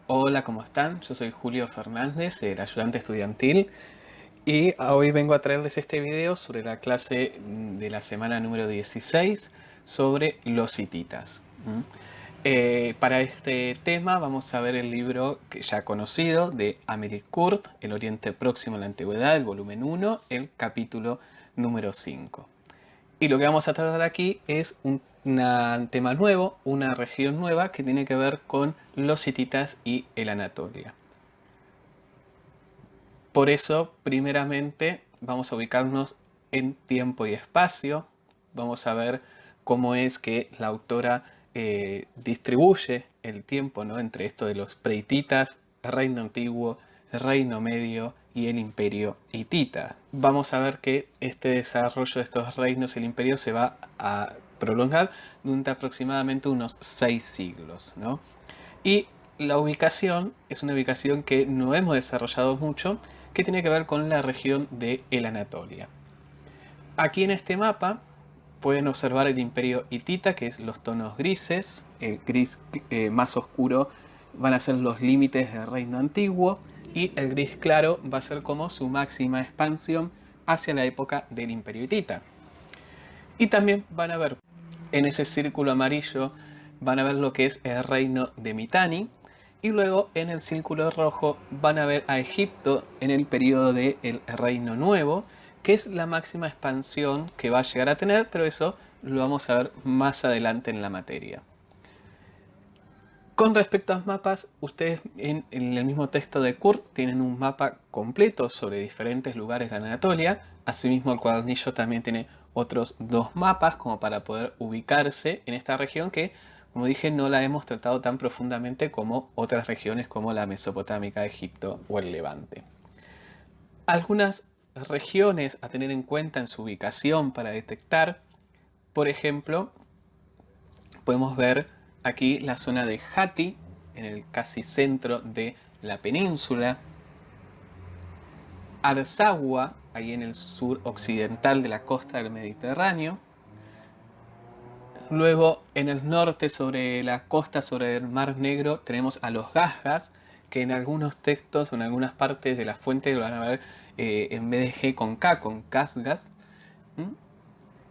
Hola, ¿cómo están? Yo soy Julio Fernández, el ayudante estudiantil, y hoy vengo a traerles este video sobre la clase de la semana número 16 sobre los hititas. Para este tema vamos a ver el libro que ya conocido de Amélie Court, El Oriente Próximo en la Antigüedad, el volumen 1, el capítulo número 5. Y lo que vamos a tratar aquí es un tema nuevo, una región nueva que tiene que ver con los hititas y el Anatolia. Por eso, primeramente, vamos a ubicarnos en tiempo y espacio. Vamos a ver cómo es que la autora distribuye el tiempo, ¿no?, entre esto de los prehititas, reino antiguo, reino medio y el imperio hitita. Vamos a ver que este desarrollo de estos reinos, el imperio, se va a prolongar durante aproximadamente unos 6 siglos, ¿no? Y la ubicación es una ubicación que no hemos desarrollado mucho, que tiene que ver con la región de el Anatolia. Aquí en este mapa pueden observar el imperio hitita, que es los tonos grises. El gris más oscuro van a ser los límites del reino antiguo, y el gris claro va a ser como su máxima expansión hacia la época del imperio hitita. Y también van a ver en ese círculo amarillo, van a ver lo que es el reino de Mitanni, y luego en el círculo rojo van a ver a Egipto en el periodo del Reino Nuevo, que es la máxima expansión que va a llegar a tener, pero eso lo vamos a ver más adelante en la materia. Con respecto a los mapas, ustedes en el mismo texto de Kurt tienen un mapa completo sobre diferentes lugares de Anatolia. Asimismo, el cuadernillo también tiene otros 2 mapas como para poder ubicarse en esta región que, como dije, no la hemos tratado tan profundamente como otras regiones como la Mesopotámica, Egipto o el Levante. Algunas regiones a tener en cuenta en su ubicación para detectar, por ejemplo, podemos ver aquí la zona de Hatti, en el casi centro de la península. Arsagua, ahí en el sur occidental de la costa del Mediterráneo. Luego, en el norte, sobre la costa, sobre el Mar Negro, tenemos a los Gasgas, que en algunos textos o en algunas partes de la fuente lo van a ver en vez de G con K, con Casgas.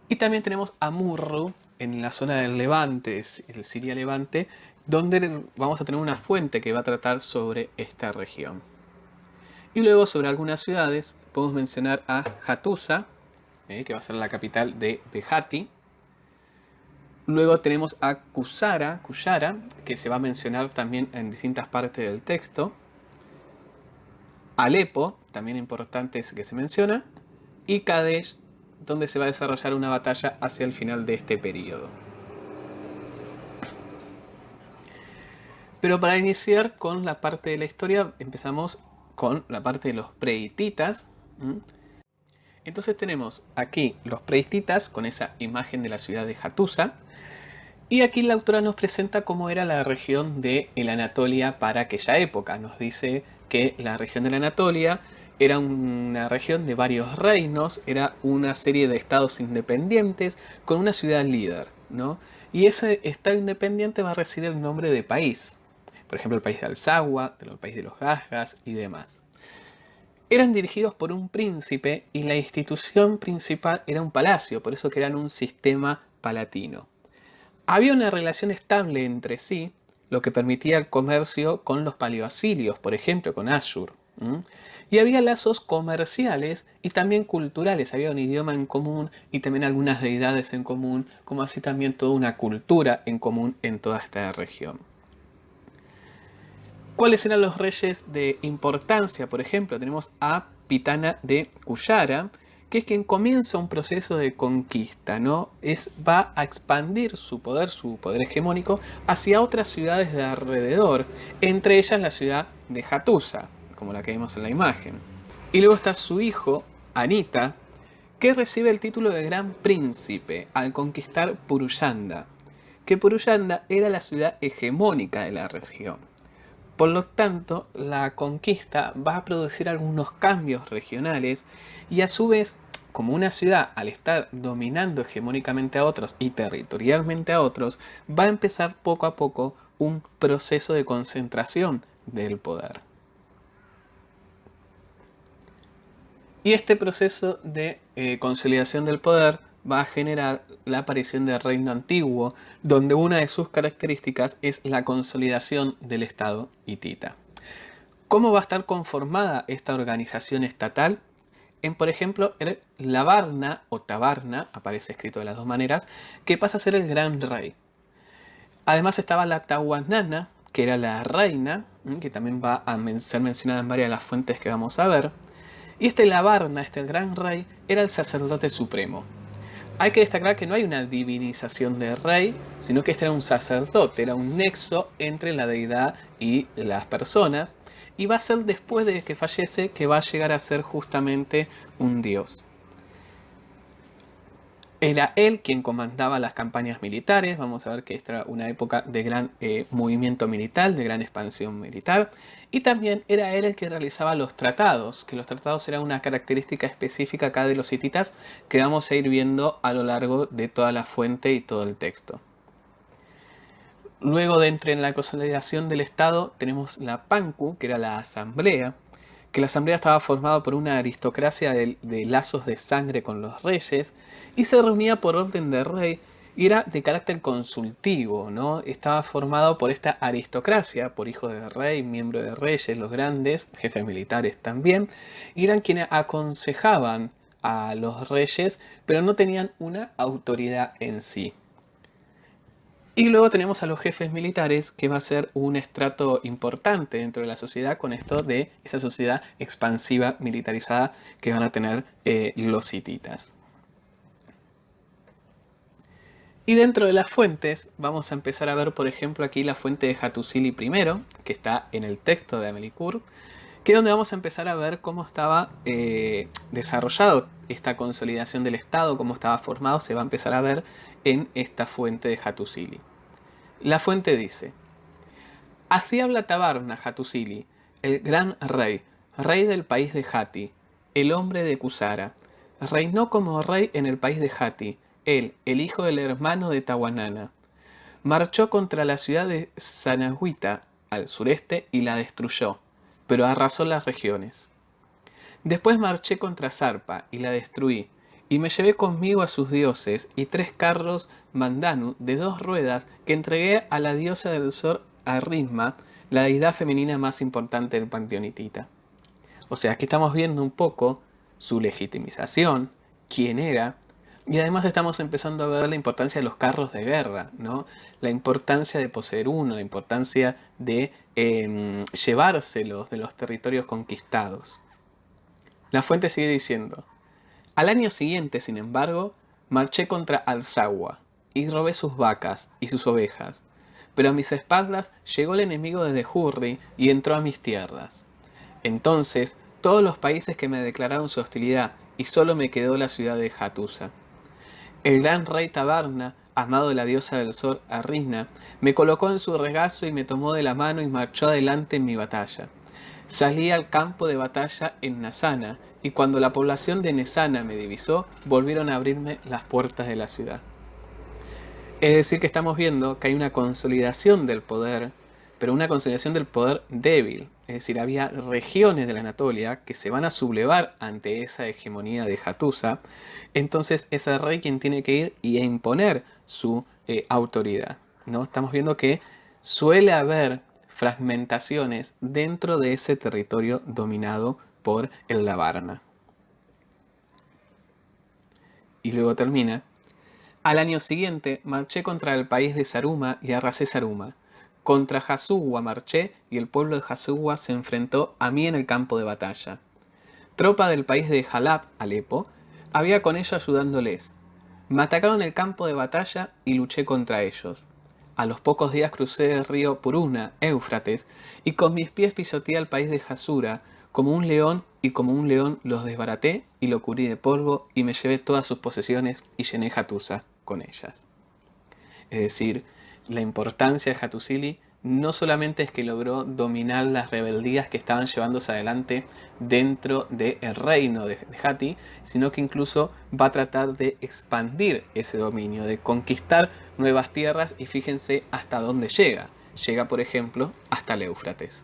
Y también tenemos a Murru, en la zona del Levante, el Siria Levante, donde vamos a tener una fuente que va a tratar sobre esta región. Y luego, sobre algunas ciudades, podemos mencionar a Hattusa, que va a ser la capital de Hatti. Luego tenemos a Kusara, que se va a mencionar también en distintas partes del texto. Alepo, también importante es que se menciona. Y Kadesh, donde se va a desarrollar una batalla hacia el final de este periodo. Pero para iniciar con la parte de la historia, empezamos con la parte de los prehititas. Entonces tenemos aquí los prehititas con esa imagen de la ciudad de Hattusa. Y aquí la autora nos presenta cómo era la región de el Anatolia para aquella época. Nos dice que la región de la Anatolia era una región de varios reinos, era una serie de estados independientes con una ciudad líder, ¿no? Y ese estado independiente va a recibir el nombre de país. Por ejemplo, el país de Alsagua, el país de los Gasgas y demás. Eran dirigidos por un príncipe y la institución principal era un palacio, por eso que eran un sistema palatino. Había una relación estable entre sí, lo que permitía el comercio con los paleoasirios, por ejemplo, con Ashur. Y había lazos comerciales y también culturales. Había un idioma en común y también algunas deidades en común, como así también toda una cultura en común en toda esta región. ¿Cuáles eran los reyes de importancia? Por ejemplo, tenemos a Pitana de Cuyara, que es quien comienza un proceso de conquista, ¿no? Va a expandir su poder hegemónico, hacia otras ciudades de alrededor, entre ellas la ciudad de Hattusa, como la que vemos en la imagen. Y luego está su hijo, Anita, que recibe el título de Gran Príncipe al conquistar Puruyanda, que Puruyanda era la ciudad hegemónica de la región. Por lo tanto, la conquista va a producir algunos cambios regionales y a su vez, como una ciudad al estar dominando hegemónicamente a otros y territorialmente a otros, va a empezar poco a poco un proceso de concentración del poder. Y este proceso de consolidación del poder va a generar la aparición del reino antiguo, donde una de sus características es la consolidación del Estado hitita. ¿Cómo va a estar conformada esta organización estatal? Por ejemplo, el Labarna o Tabarna, aparece escrito de las dos maneras, que pasa a ser el gran rey. Además estaba la Tahuanana, que era la reina, que también va a ser mencionada en varias de las fuentes que vamos a ver. Y este Labarna, este gran rey, era el sacerdote supremo. Hay que destacar que no hay una divinización del rey, sino que este era un sacerdote, era un nexo entre la deidad y las personas, y va a ser después de que fallece que va a llegar a ser justamente un dios. Era él quien comandaba las campañas militares. Vamos a ver que esta era una época de gran movimiento militar, de gran expansión militar. Y también era él el que realizaba los tratados, que los tratados eran una característica específica acá de los hititas que vamos a ir viendo a lo largo de toda la fuente y todo el texto. Luego de en la consolidación del Estado tenemos la Panku, que era la asamblea, que la asamblea estaba formada por una aristocracia de lazos de sangre con los reyes y se reunía por orden de rey y era de carácter consultivo, ¿no? Estaba formado por esta aristocracia, por hijos de rey, miembros de reyes, los grandes, jefes militares también, y eran quienes aconsejaban a los reyes, pero no tenían una autoridad en sí. Y luego tenemos a los jefes militares, que va a ser un estrato importante dentro de la sociedad con esto de esa sociedad expansiva, militarizada que van a tener los hititas. Y dentro de las fuentes vamos a empezar a ver, por ejemplo, aquí la fuente de Hattusili I, que está en el texto de Amelicur, que es donde vamos a empezar a ver cómo estaba desarrollado esta consolidación del Estado, cómo estaba formado, se va a empezar a ver en esta fuente de Hattusili. La fuente dice: así habla Tabarna Hattusili, el gran rey, rey del país de Hatti, el hombre de Kusara. Reinó como rey en el país de Hatti, él, el hijo del hermano de Tahuanana. Marchó contra la ciudad de Sanahuita, al sureste, y la destruyó, pero arrasó las regiones. Después marché contra Sarpa y la destruí, y me llevé conmigo a sus dioses y 3 carros Mandanu de 2 ruedas que entregué a la diosa del sol Arrisma, la deidad femenina más importante del panteón hitita. O sea, aquí estamos viendo un poco su legitimización, quién era, y además estamos empezando a ver la importancia de los carros de guerra, ¿no? La importancia de poseer uno, la importancia de llevárselos de los territorios conquistados. La fuente sigue diciendo: al año siguiente, sin embargo, marché contra Alzagua y robé sus vacas y sus ovejas, pero a mis espaldas llegó el enemigo desde Hurri y entró a mis tierras. Entonces todos los países que me declararon su hostilidad, y solo me quedó la ciudad de Hattusa. El gran rey Tabarna, amado de la diosa del sol Arrisna, me colocó en su regazo y me tomó de la mano y marchó adelante en mi batalla. Salí al campo de batalla en Nasana, y cuando la población de Nesana me divisó, volvieron a abrirme las puertas de la ciudad. Es decir, que estamos viendo que hay una consolidación del poder, pero una consolidación del poder débil. Es decir, había regiones de la Anatolia que se van a sublevar ante esa hegemonía de Hattusa. Entonces es el rey quien tiene que ir y imponer su autoridad, ¿no? Estamos viendo que suele haber fragmentaciones dentro de ese territorio dominado por el Labarna. Y luego termina: al año siguiente marché contra el país de Saruma y arrasé Saruma. Contra Hasugwa marché y el pueblo de Hasugwa se enfrentó a mí en el campo de batalla. Tropa del país de Halab, Alepo, había con ellos ayudándoles. Me atacaron el campo de batalla y luché contra ellos. A los pocos días crucé el río Puruna, Éufrates, y con mis pies pisoteé al país de Hasura, como un león, y como un león los desbaraté y lo cubrí de polvo y me llevé todas sus posesiones y llené Hattusa con ellas. Es decir, la importancia de Hattusili no solamente es que logró dominar las rebeldías que estaban llevándose adelante dentro del reino de Hatti, sino que incluso va a tratar de expandir ese dominio, de conquistar nuevas tierras, y fíjense hasta dónde llega. llega, por ejemplo, hasta el Éufrates.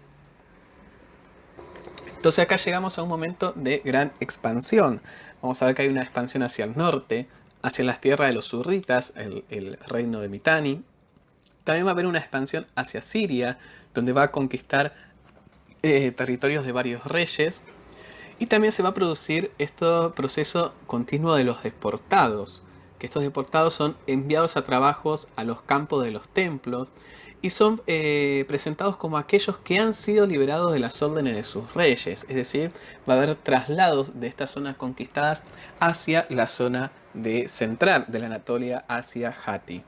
Entonces acá llegamos a un momento de gran expansión. Vamos a ver que hay una expansión hacia el norte, hacia las tierras de los surritas, el reino de Mitanni. También va a haber una expansión hacia Siria, donde va a conquistar territorios de varios reyes. Y también se va a producir este proceso continuo de los deportados, que estos deportados son enviados a trabajos a los campos de los templos y son presentados como aquellos que han sido liberados de las órdenes de sus reyes. Es decir, va a haber traslados de estas zonas conquistadas hacia la zona central de la Anatolia, hacia Hatti.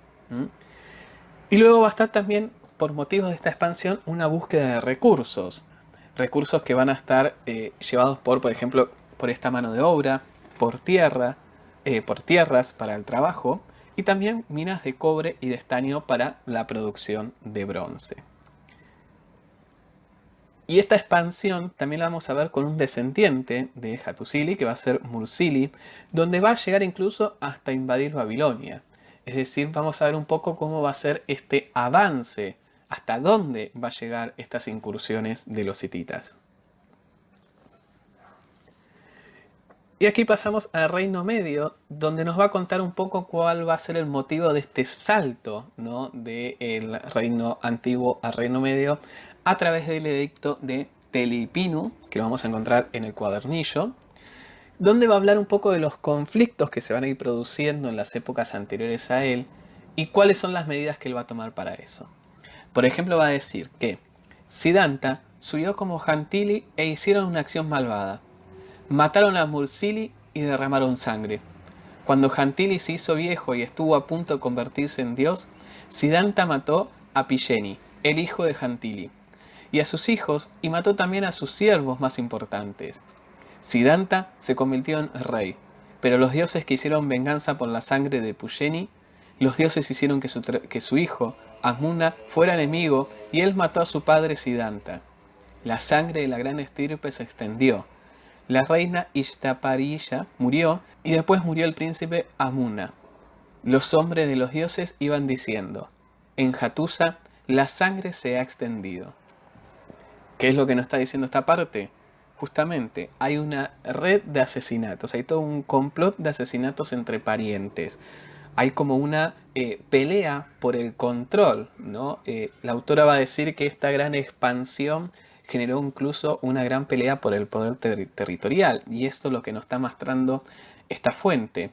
Y luego va a estar también, por motivos de esta expansión, una búsqueda de recursos. Recursos que van a estar llevados por ejemplo, por esta mano de obra, por tierra, por tierras para el trabajo, y también minas de cobre y de estaño para la producción de bronce. Y esta expansión también la vamos a ver con un descendiente de Hattusili, que va a ser Mursili, donde va a llegar incluso hasta invadir Babilonia. Es decir, vamos a ver un poco cómo va a ser este avance, hasta dónde va a llegar estas incursiones de los hititas. Y aquí pasamos al Reino Medio, donde nos va a contar un poco cuál va a ser el motivo de este salto, ¿no?, del reino antiguo al Reino Medio a través del edicto de Telipinu, que lo vamos a encontrar en el cuadernillo, donde va a hablar un poco de los conflictos que se van a ir produciendo en las épocas anteriores a él y cuáles son las medidas que él va a tomar para eso. Por ejemplo, va a decir que Siddhanta subió como Jantili e hicieron una acción malvada. Mataron a Mursili y derramaron sangre. Cuando Jantili se hizo viejo y estuvo a punto de convertirse en dios, Siddhanta mató a Pilleni, el hijo de Jantili, y a sus hijos, y mató también a sus siervos más importantes. Siddhanta se convirtió en rey, pero los dioses que hicieron venganza por la sangre de Pilleni, los dioses hicieron que su hijo, Amuna, fuera enemigo, y él mató a su padre Siddhanta. La sangre de la gran estirpe se extendió. La reina Ishtaparilla murió, y después murió el príncipe Amuna. Los hombres de los dioses iban diciendo: en Hattusa la sangre se ha extendido. ¿Qué es lo que nos está diciendo esta parte? Justamente, hay una red de asesinatos, hay todo un complot de asesinatos entre parientes. Hay como una pelea por el control, ¿no? La autora va a decir que esta gran expansión generó incluso una gran pelea por el poder territorial. Y esto es lo que nos está mostrando esta fuente.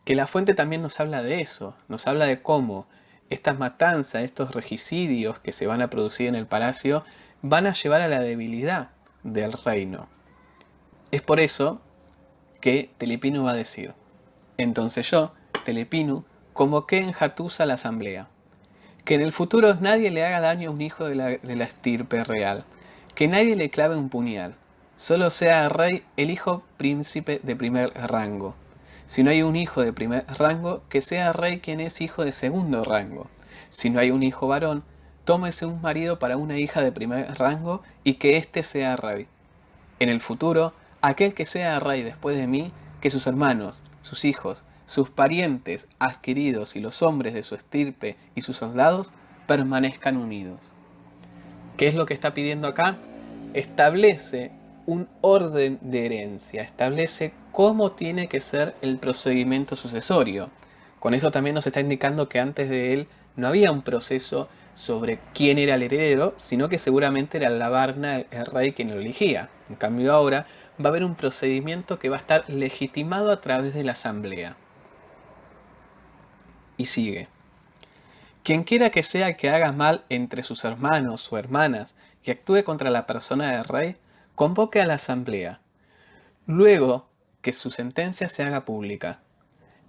Que la fuente también nos habla de eso, nos habla de cómo estas matanzas, estos regicidios que se van a producir en el palacio, van a llevar a la debilidad del reino. Es por eso que Telipinu va a decir: entonces yo, Telipinu, convoqué en Hattusa la asamblea. Que en el futuro nadie le haga daño a un hijo de la estirpe real. Que nadie le clave un puñal. Solo sea rey el hijo príncipe de primer rango. Si no hay un hijo de primer rango, que sea rey quien es hijo de segundo rango. Si no hay un hijo varón, tómese un marido para una hija de primer rango y que éste sea rey. En el futuro, aquel que sea rey después de mí, que sus hermanos, sus hijos, sus parientes adquiridos y los hombres de su estirpe y sus soldados permanezcan unidos. ¿Qué es lo que está pidiendo acá? Establece un orden de herencia, establece cómo tiene que ser el procedimiento sucesorio. Con eso también nos está indicando que antes de él no había un proceso sobre quién era el heredero, sino que seguramente era la Varna, el rey, quien lo elegía. En cambio ahora va a haber un procedimiento que va a estar legitimado a través de la asamblea. Y sigue: quien quiera que sea que haga mal entre sus hermanos o hermanas y actúe contra la persona del rey, convoque a la asamblea. Luego que su sentencia se haga pública,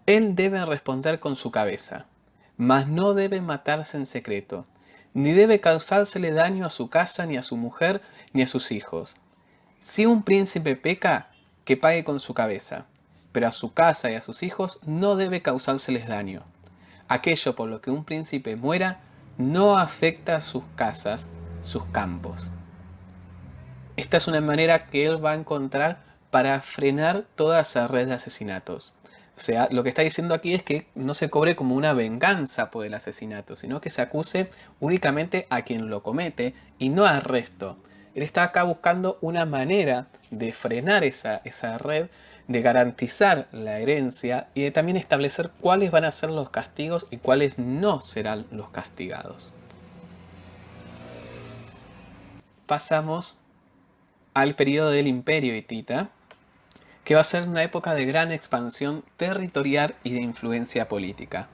él debe responder con su cabeza, mas no debe matarse en secreto, ni debe causársele daño a su casa, ni a su mujer, ni a sus hijos. Si un príncipe peca, que pague con su cabeza, pero a su casa y a sus hijos no debe causárseles daño. Aquello por lo que un príncipe muera no afecta a sus casas, sus campos. Esta es una manera que él va a encontrar para frenar toda esa red de asesinatos. O sea, lo que está diciendo aquí es que no se cobre como una venganza por el asesinato, sino que se acuse únicamente a quien lo comete y no al resto. Él está acá buscando una manera de frenar esa red, de garantizar la herencia y de también establecer cuáles van a ser los castigos y cuáles no serán los castigados. Pasamos al periodo del Imperio Hitita, que va a ser una época de gran expansión territorial y de influencia política.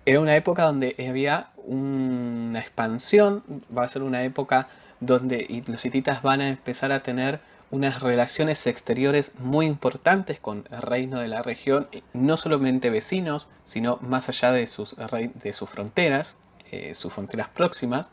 Era una época donde había una expansión, va a ser una época donde los hititas van a empezar a tener unas relaciones exteriores muy importantes con el reino de la región, no solamente vecinos, sino más allá de sus fronteras, sus fronteras próximas.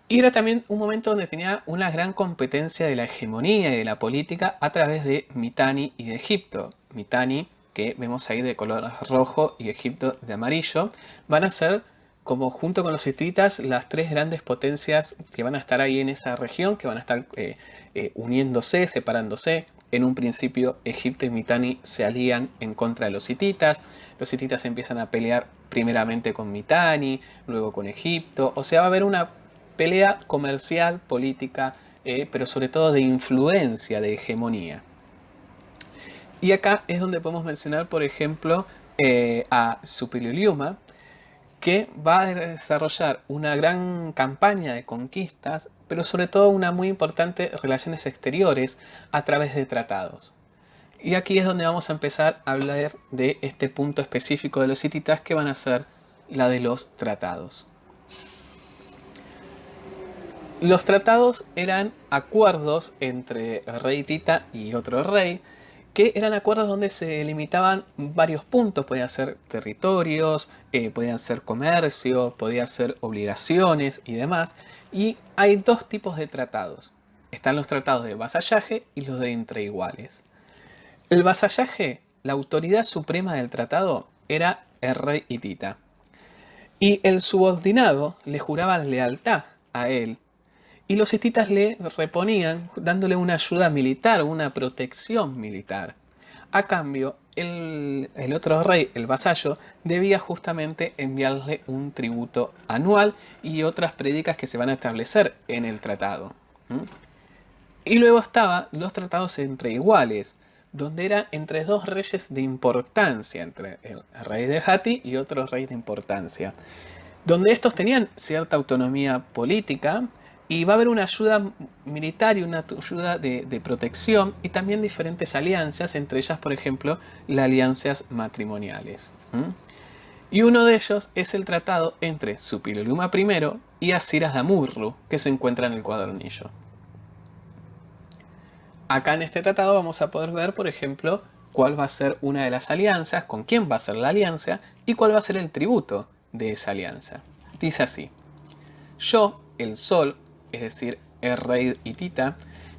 Y era también un momento donde tenía una gran competencia de la hegemonía y de la política a través de Mitanni y de Egipto. Mitanni, que vemos ahí de color rojo, y Egipto de amarillo, van a ser, como junto con los hititas, las tres grandes potencias que van a estar ahí en esa región, que van a estar uniéndose, separándose. En un principio Egipto y Mitanni se alían en contra de los hititas empiezan a pelear primeramente con Mitanni, luego con Egipto, o sea, va a haber una pelea comercial, política, pero sobre todo de influencia, de hegemonía. Y acá es donde podemos mencionar, por ejemplo, a Suppiluliuma, que va a desarrollar una gran campaña de conquistas, pero sobre todo una muy importante relaciones exteriores a través de tratados. Y aquí es donde vamos a empezar a hablar de este punto específico de los hititas, que van a ser la de los tratados. Los tratados eran acuerdos entre el rey hitita y otro rey, que eran acuerdos donde se delimitaban varios puntos. Podían ser territorios, podían ser comercio, podían ser obligaciones y demás. Y hay dos tipos de tratados. Están los tratados de vasallaje y los de entre iguales. El vasallaje, la autoridad suprema del tratado, era el rey hitita. Y el subordinado le juraba lealtad a él. Y los hititas le reponían dándole una ayuda militar, una protección militar. A cambio, el otro rey, el vasallo, debía justamente enviarle un tributo anual y otras prédicas que se van a establecer en el tratado. Y luego estaban los tratados entre iguales, donde era entre dos reyes de importancia, entre el rey de Hatti y otro rey de importancia, donde estos tenían cierta autonomía política, y va a haber una ayuda militar y una ayuda de protección, y también diferentes alianzas, entre ellas, por ejemplo, las alianzas matrimoniales. Y uno de ellos es el tratado entre Suppiluliuma I y Asiras de Amurru, que se encuentra en el Cuadernillo. Acá en este tratado vamos a poder ver, por ejemplo, cuál va a ser una de las alianzas, con quién va a ser la alianza y cuál va a ser el tributo de esa alianza. Dice así: yo, el Sol, es decir, el rey hitita,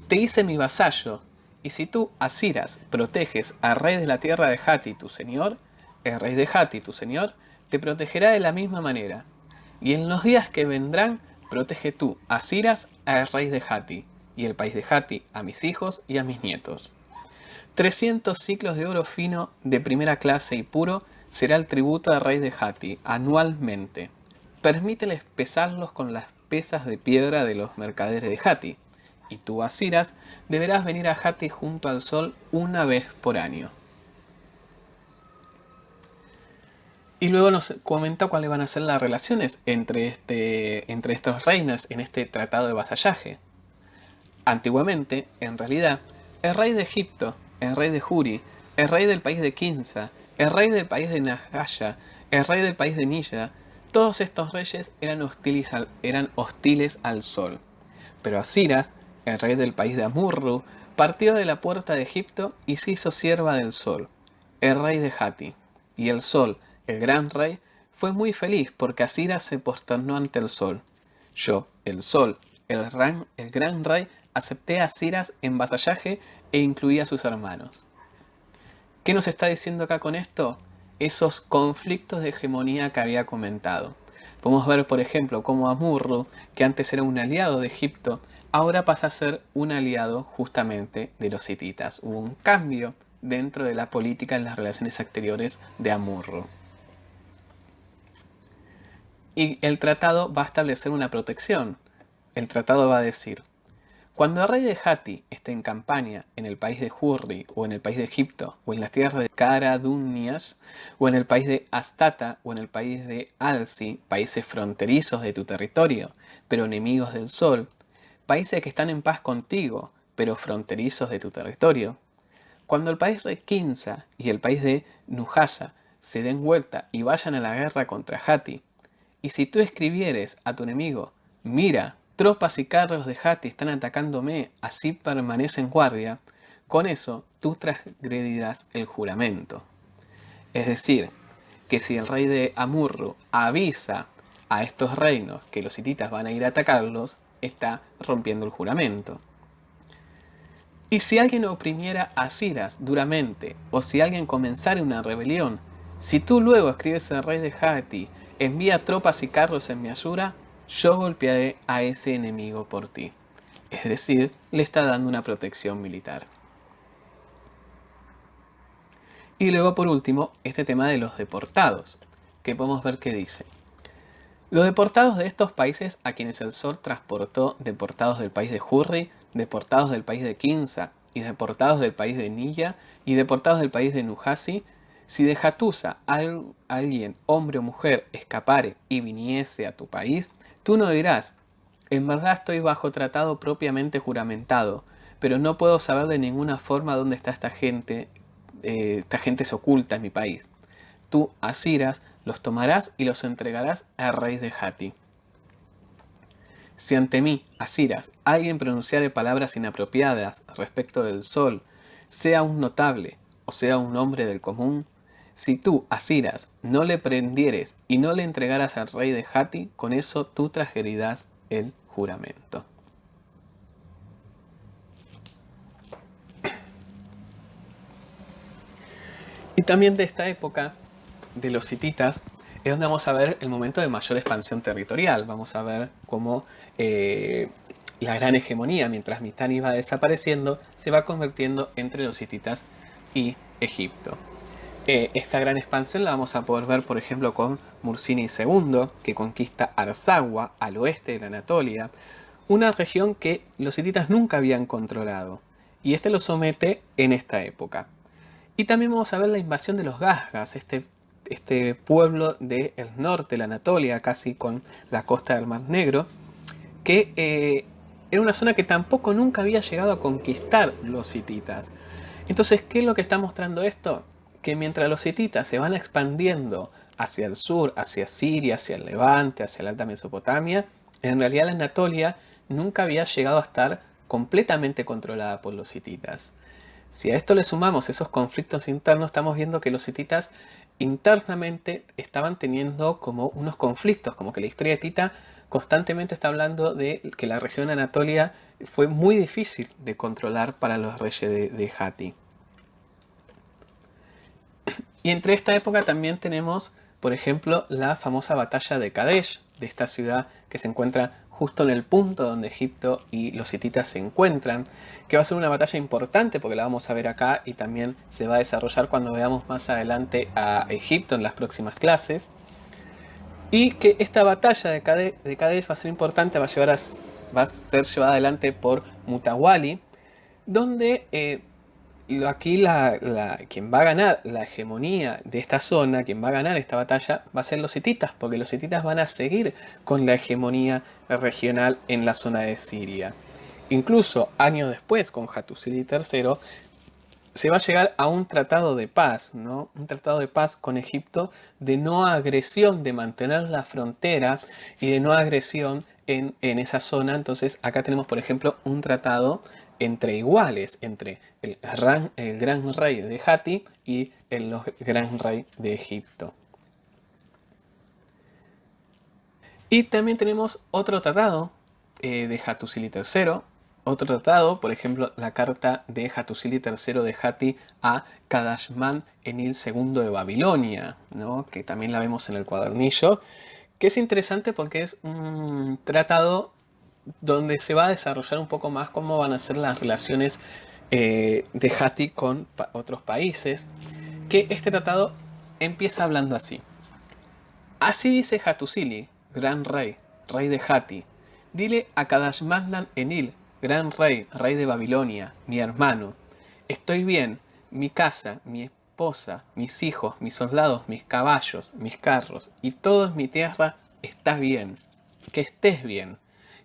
te hice mi vasallo, y si tú, Asiras, proteges al rey de la tierra de Hatti, tu señor, el rey de Hatti, tu señor, te protegerá de la misma manera. Y en los días que vendrán, protege tú, Asiras, al rey de Hatti, y el país de Hatti a mis hijos y a mis nietos. 300 ciclos de oro fino de primera clase y puro será el tributo al rey de Hatti anualmente. Permíteles pesarlos con las pesas de piedra de los mercaderes de Hatti, y tú, Asiras, deberás venir a Hatti junto al sol una vez por año. Y luego nos comenta cuáles van a ser las relaciones entre estos reinos en este tratado de vasallaje. Antiguamente, en realidad, el rey de Egipto, el rey de Huri, el rey del país de Kinsa, el rey del país de Nahaya, el rey del país de Nilla, todos estos reyes eran hostiles al sol. Pero Asiras, el rey del país de Amurru, partió de la puerta de Egipto y se hizo sierva del sol, el rey de Hatti. Y el sol, el gran rey, fue muy feliz porque Asiras se prosternó ante el sol. Yo, el sol, el gran rey, acepté a Asiras en vasallaje e incluí a sus hermanos. ¿Qué nos está diciendo acá con esto? Esos conflictos de hegemonía que había comentado. Podemos ver, por ejemplo, cómo Amurru, que antes era un aliado de Egipto, ahora pasa a ser un aliado justamente de los hititas. Hubo un cambio dentro de la política en las relaciones exteriores de Amurru. Y el tratado va a establecer una protección. El tratado va a decir: cuando el rey de Hatti esté en campaña en el país de Hurri, o en el país de Egipto, o en las tierras de Caradunias, o en el país de Astata, o en el país de Alci, países fronterizos de tu territorio, pero enemigos del sol, países que están en paz contigo, pero fronterizos de tu territorio, cuando el país de Kinsa y el país de Nujaya se den vuelta y vayan a la guerra contra Hatti, y si tú escribieres a tu enemigo: mira, tropas y carros de Hatti están atacándome, así permanece en guardia, con eso tú transgredirás el juramento. Es decir, que si el rey de Amurru avisa a estos reinos que los hititas van a ir a atacarlos, está rompiendo el juramento. Y si alguien oprimiera a Ciras duramente, o si alguien comenzara una rebelión, si tú luego escribes al rey de Hatti: envía tropas y carros en mi ayuda, yo golpearé a ese enemigo por ti. Es decir, le está dando una protección militar. Y luego, por último, este tema de los deportados, que podemos ver que dice: los deportados de estos países a quienes el sol transportó, deportados del país de Hurri, deportados del país de Kinsa, y deportados del país de Nilla, y deportados del país de Nujasi, si de Hatusa alguien, hombre o mujer, escapare y viniese a tu país, tú no dirás: en verdad estoy bajo tratado propiamente juramentado, pero no puedo saber de ninguna forma dónde está esta gente se oculta en mi país. Tú, Asiras, los tomarás y los entregarás al rey de Hatti. Si ante mí, Asiras, alguien pronunciare palabras inapropiadas respecto del sol, sea un notable o sea un hombre del común, si tú, Asiras, no le prendieres y no le entregaras al rey de Hatti, con eso tú transgredirás el juramento. Y también de esta época, de los hititas, es donde vamos a ver el momento de mayor expansión territorial. Vamos a ver cómo la gran hegemonía, mientras Mitanni va desapareciendo, se va convirtiendo entre los hititas y Egipto. Esta gran expansión la vamos a poder ver, por ejemplo, con Mursini II, que conquista Arsagua, al oeste de la Anatolia, una región que los hititas nunca habían controlado, y este lo somete en esta época. Y también vamos a ver la invasión de los Gazgas, este pueblo del norte de la Anatolia, casi con la costa del Mar Negro, que era una zona que tampoco nunca había llegado a conquistar los hititas. Entonces, ¿qué es lo que está mostrando esto? Que mientras los hititas se van expandiendo hacia el sur, hacia Siria, hacia el Levante, hacia la Alta Mesopotamia, en realidad la Anatolia nunca había llegado a estar completamente controlada por los hititas. Si a esto le sumamos esos conflictos internos, estamos viendo que los hititas internamente estaban teniendo como unos conflictos, como que la historia hitita constantemente está hablando de que la región Anatolia fue muy difícil de controlar para los reyes de Hatti. Y entre esta época también tenemos, por ejemplo, la famosa batalla de Kadesh, de esta ciudad que se encuentra justo en el punto donde Egipto y los hititas se encuentran, que va a ser una batalla importante porque la vamos a ver acá y también se va a desarrollar cuando veamos más adelante a Egipto en las próximas clases. Y que esta batalla de Kadesh va a ser importante, va a ser llevada adelante por Mutawali, donde aquí quien va a ganar la hegemonía de esta zona, quien va a ganar esta batalla, va a ser los hititas, porque los hititas van a seguir con la hegemonía regional en la zona de Siria. Incluso años después, con Hattusili III, se va a llegar a un tratado de paz, ¿no? Un tratado de paz con Egipto de no agresión, de mantener la frontera y de no agresión en esa zona. Entonces acá tenemos, por ejemplo, un tratado entre iguales, entre el gran rey de Hatti y el gran rey de Egipto. Y también tenemos otro tratado de Hattusili III, otro tratado, por ejemplo, la carta de Hattusili III de Hatti a Kadashman Enil II de Babilonia, ¿no? Que también la vemos en el cuadernillo, que es interesante porque es un tratado donde se va a desarrollar un poco más cómo van a ser las relaciones de Hatti con otros países, que este tratado empieza hablando así. Así dice Hattusili, gran rey, rey de Hatti. Dile a Kadashmanlan Enil, gran rey, rey de Babilonia, mi hermano. Estoy bien, mi casa, mi esposa, mis hijos, mis soldados, mis caballos, mis carros y todo en mi tierra está bien. Que estés bien.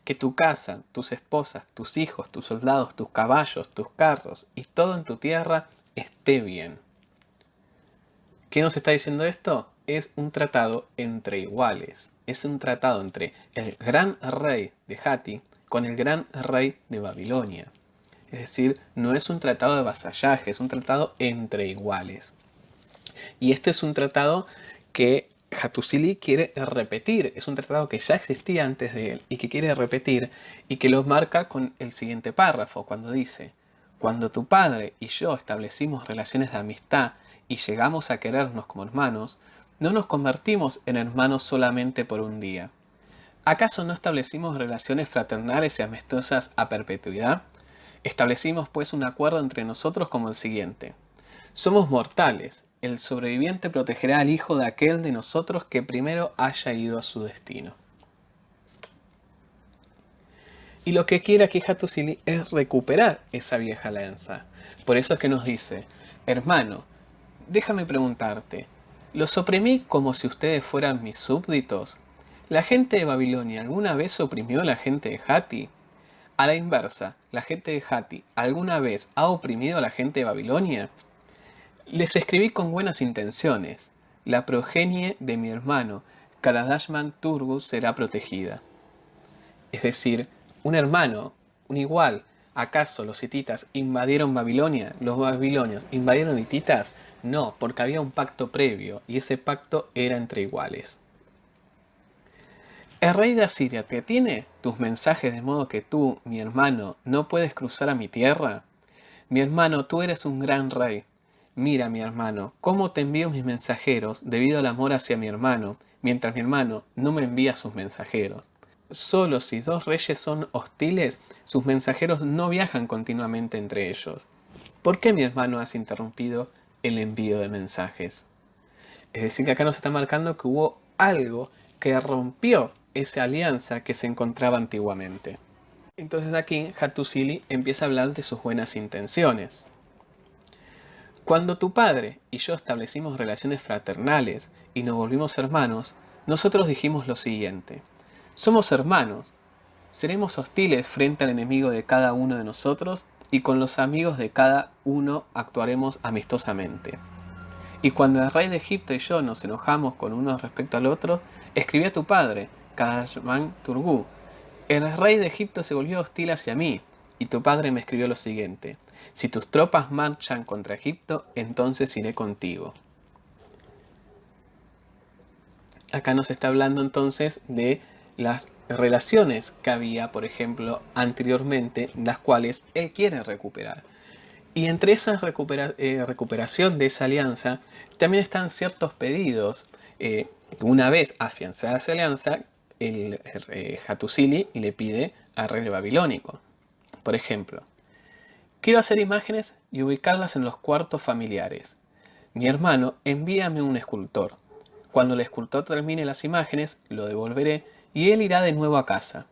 Que tu casa, tus esposas, tus hijos, tus soldados, tus caballos, tus carros y todo en tu tierra esté bien. ¿Qué nos está diciendo esto? Es un tratado entre iguales. Es un tratado entre el gran rey de Hatti con el gran rey de Babilonia. Es decir, no es un tratado de vasallaje, es un tratado entre iguales. Y este es un tratado que Hattusili quiere repetir. Es un tratado que ya existía antes de él y que quiere repetir y que lo marca con el siguiente párrafo, cuando dice: cuando tu padre y yo establecimos relaciones de amistad y llegamos a querernos como hermanos, no nos convertimos en hermanos solamente por un día. ¿Acaso no establecimos relaciones fraternales y amistosas a perpetuidad? Establecimos pues un acuerdo entre nosotros como el siguiente: somos mortales, el sobreviviente protegerá al hijo de aquel de nosotros que primero haya ido a su destino. Y lo que quiere aquí Hattusili es recuperar esa vieja alianza. Por eso es que nos dice: hermano, déjame preguntarte, ¿los oprimí como si ustedes fueran mis súbditos? ¿La gente de Babilonia alguna vez oprimió a la gente de Hatti? A la inversa, ¿la gente de Hatti alguna vez ha oprimido a la gente de Babilonia? Les escribí con buenas intenciones. La progenie de mi hermano, Karadashman Turgu, será protegida. Es decir, un hermano, un igual. ¿Acaso los hititas invadieron Babilonia? ¿Los babilonios invadieron hititas? No, porque había un pacto previo, y ese pacto era entre iguales. El rey de Asiria te tiene tus mensajes de modo que tú, mi hermano, no puedes cruzar a mi tierra. Mi hermano, tú eres un gran rey. Mira, mi hermano, cómo te envío mis mensajeros debido al amor hacia mi hermano, mientras mi hermano no me envía sus mensajeros. Solo si dos reyes son hostiles, sus mensajeros no viajan continuamente entre ellos. ¿Por qué mi hermano has interrumpido el envío de mensajes? Es decir, que acá nos está marcando que hubo algo que rompió esa alianza que se encontraba antiguamente. Entonces aquí Hattusili empieza a hablar de sus buenas intenciones. Cuando tu padre y yo establecimos relaciones fraternales y nos volvimos hermanos, nosotros dijimos lo siguiente: somos hermanos, seremos hostiles frente al enemigo de cada uno de nosotros y con los amigos de cada uno actuaremos amistosamente. Y cuando el rey de Egipto y yo nos enojamos con uno respecto al otro, escribí a tu padre, Kadashman Turgu: el rey de Egipto se volvió hostil hacia mí, y tu padre me escribió lo siguiente: si tus tropas marchan contra Egipto, entonces iré contigo. Acá nos está hablando entonces de las relaciones que había, por ejemplo, anteriormente, las cuales él quiere recuperar. Y entre esa recuperación de esa alianza, también están ciertos pedidos. Una vez afianzada esa alianza, el Hattusili le pide al rey babilónico. Por ejemplo: quiero hacer imágenes y ubicarlas en los cuartos familiares. Mi hermano, envíame un escultor. Cuando el escultor termine las imágenes, lo devolveré y él irá de nuevo a casa.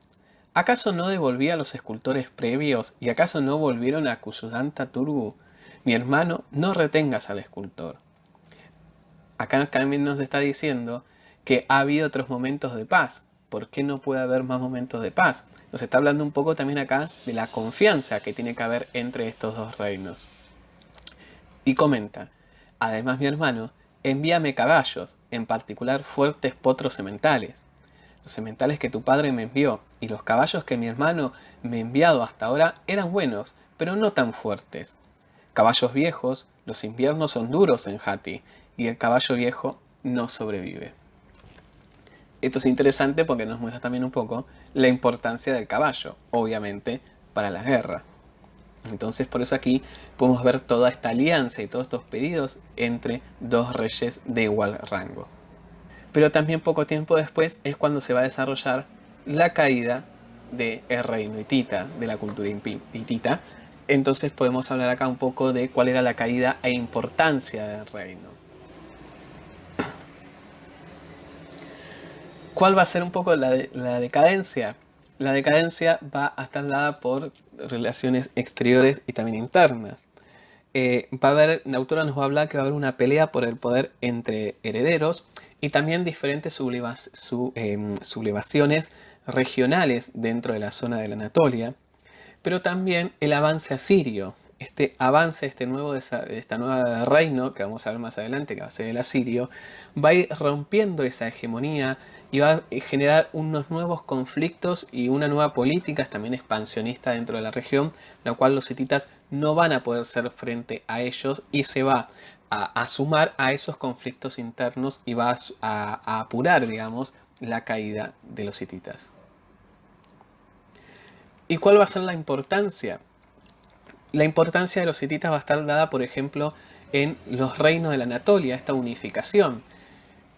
¿Acaso no devolví a los escultores previos y acaso no volvieron a Kusudanta Turgu? Mi hermano, no retengas al escultor. Acá también nos está diciendo que ha habido otros momentos de paz. ¿Por qué no puede haber más momentos de paz? Nos está hablando un poco también acá de la confianza que tiene que haber entre estos dos reinos. Y comenta: además, mi hermano, envíame caballos, en particular fuertes potros sementales. Los sementales que tu padre me envió y los caballos que mi hermano me ha enviado hasta ahora eran buenos, pero no tan fuertes. Caballos viejos, los inviernos son duros en Hatti, y el caballo viejo no sobrevive. Esto es interesante porque nos muestra también un poco la importancia del caballo, obviamente, para la guerra. Entonces, por eso aquí podemos ver toda esta alianza y todos estos pedidos entre dos reyes de igual rango. Pero también poco tiempo después es cuando se va a desarrollar la caída del reino hitita, de la cultura hitita, Entonces podemos hablar acá un poco de cuál era la caída e importancia del reino. ¿Cuál va a ser un poco la decadencia? La decadencia va a estar dada por relaciones exteriores y también internas. Va a haber, la autora nos va a hablar que va a haber una pelea por el poder entre herederos y también diferentes sublevaciones regionales dentro de la zona de la Anatolia, pero también el avance asirio. Este avance, esta nueva reino, que vamos a ver más adelante, que va a ser el asirio, va a ir rompiendo esa hegemonía y va a generar unos nuevos conflictos y una nueva política también expansionista dentro de la región, la cual los hititas no van a poder hacer frente a ellos y se va a sumar a esos conflictos internos y va a apurar, digamos, la caída de los hititas. ¿Y cuál va a ser la importancia? La importancia de los hititas va a estar dada, por ejemplo, en los reinos de la Anatolia, esta unificación.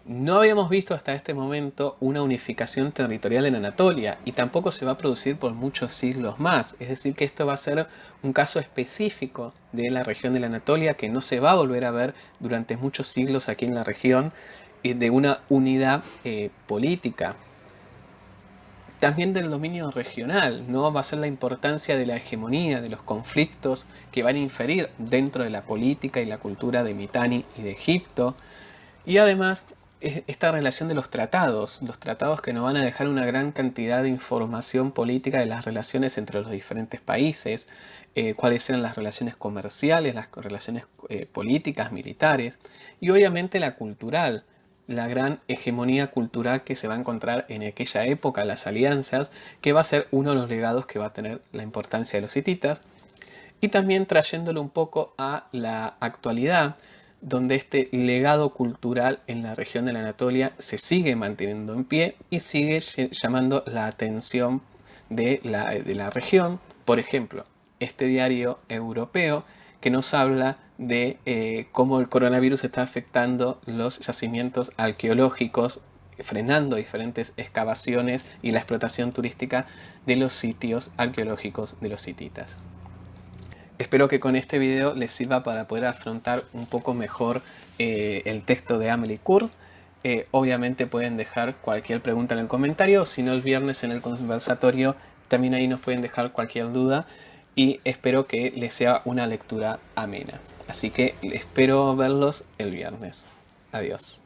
No habíamos visto hasta este momento una unificación territorial en Anatolia y tampoco se va a producir por muchos siglos más. Es decir, que esto va a ser un caso específico de la región de la Anatolia que no se va a volver a ver durante muchos siglos aquí en la región, de una unidad política. También del dominio regional, ¿no? Va a ser la importancia de la hegemonía, de los conflictos que van a inferir dentro de la política y la cultura de Mitanni y de Egipto. Y además, esta relación de los tratados que nos van a dejar una gran cantidad de información política de las relaciones entre los diferentes países, cuáles eran las relaciones comerciales, las relaciones políticas, militares, y obviamente la cultural, la gran hegemonía cultural que se va a encontrar en aquella época, las alianzas, que va a ser uno de los legados que va a tener la importancia de los hititas, y también trayéndolo un poco a la actualidad, donde este legado cultural en la región de la Anatolia se sigue manteniendo en pie y sigue llamando la atención de la región. Por ejemplo, este diario europeo que nos habla de cómo el coronavirus está afectando los yacimientos arqueológicos, frenando diferentes excavaciones y la explotación turística de los sitios arqueológicos de los hititas. Espero que con este video les sirva para poder afrontar un poco mejor el texto de Amélie Court. Obviamente pueden dejar cualquier pregunta en el comentario, si no el viernes en el conversatorio también ahí nos pueden dejar cualquier duda y espero que les sea una lectura amena. Así que espero verlos el viernes. Adiós.